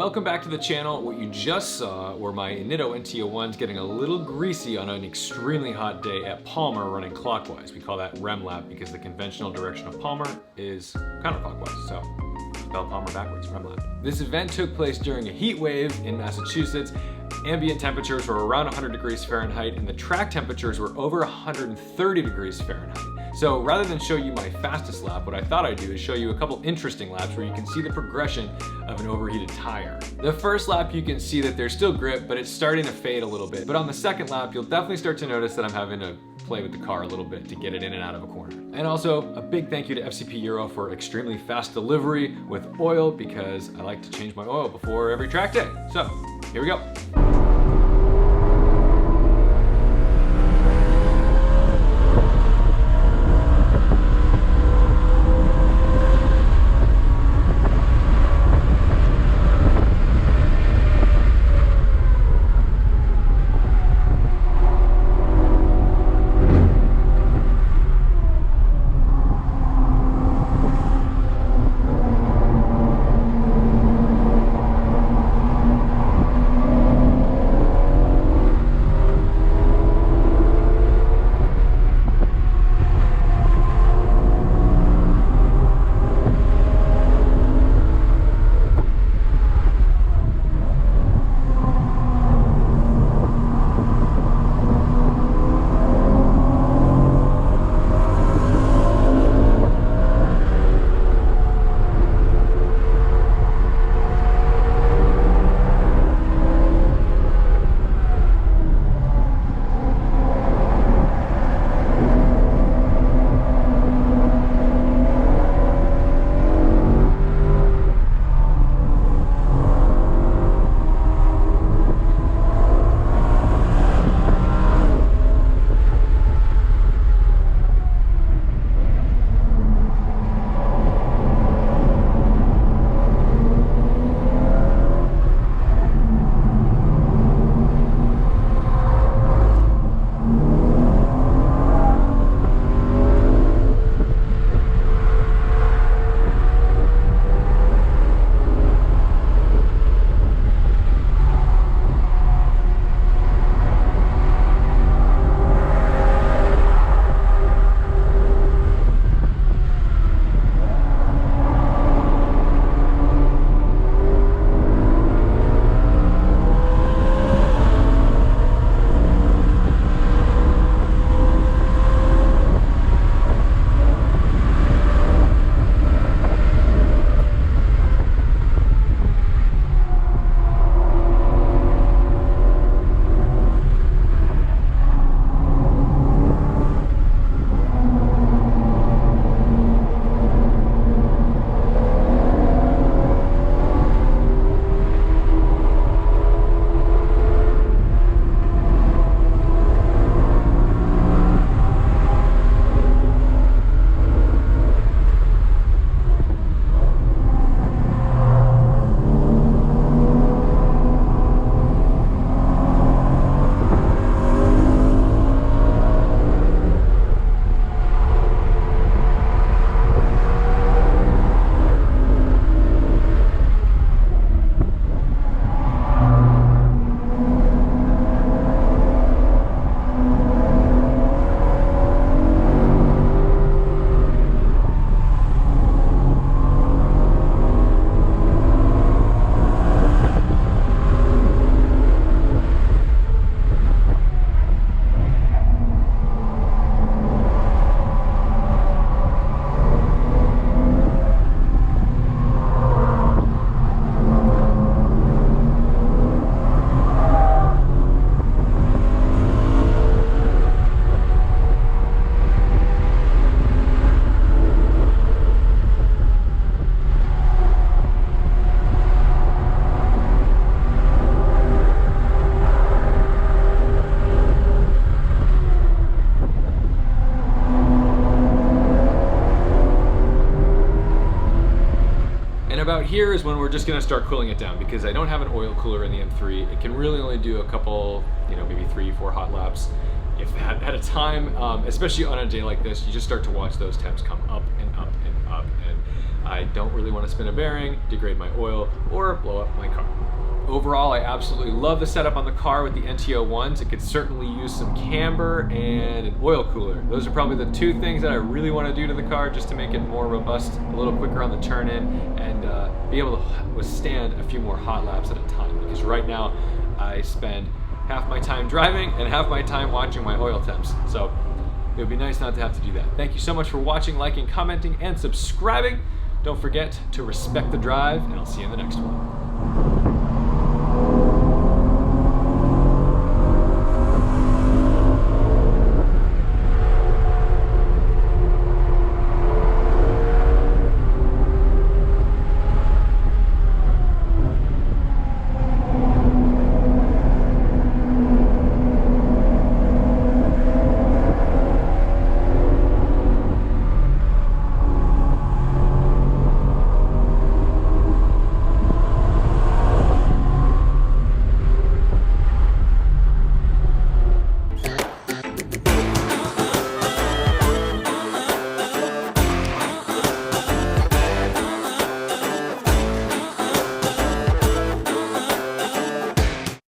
Welcome back to the channel. What you just saw were my Nitto NT01s getting a little greasy on an extremely hot day at Palmer running clockwise. We call that Remlap because the conventional direction of Palmer is counterclockwise, so spell Palmer backwards, Remlap. This event took place during a heat wave in Massachusetts. Ambient temperatures were around 100 degrees Fahrenheit and the track temperatures were over 130 degrees Fahrenheit. So rather than show you my fastest lap, what I thought I'd do is show you a couple interesting laps where you can see the progression of an overheated tire. The first lap you can see that there's still grip, but it's starting to fade a little bit. But on the second lap, you'll definitely start to notice that I'm having to play with the car a little bit to get it in and out of a corner. And also a big thank you to FCP Euro for extremely fast delivery with oil because I like to change my oil before every track day. So here we go. About here is when we're just gonna start cooling it down because I don't have an oil cooler in the M3. It can really only do a couple, maybe 3-4 hot laps. if at a time, especially on a day like this, you just start to watch those temps come up and up and up, and I don't really want to spin a bearing, degrade my oil, or blow up my car. Overall, I absolutely love the setup on the car with the NT01s. It could certainly use some camber and an oil cooler. Those are probably the two things that I really want to do to the car just to make it more robust, a little quicker on the turn-in, and be able to withstand a few more hot laps at a time. Because right now, I spend half my time driving and half my time watching my oil temps. So it would be nice not to have to do that. Thank you so much for watching, liking, commenting, and subscribing. Don't forget to respect the drive, and I'll see you in the next one.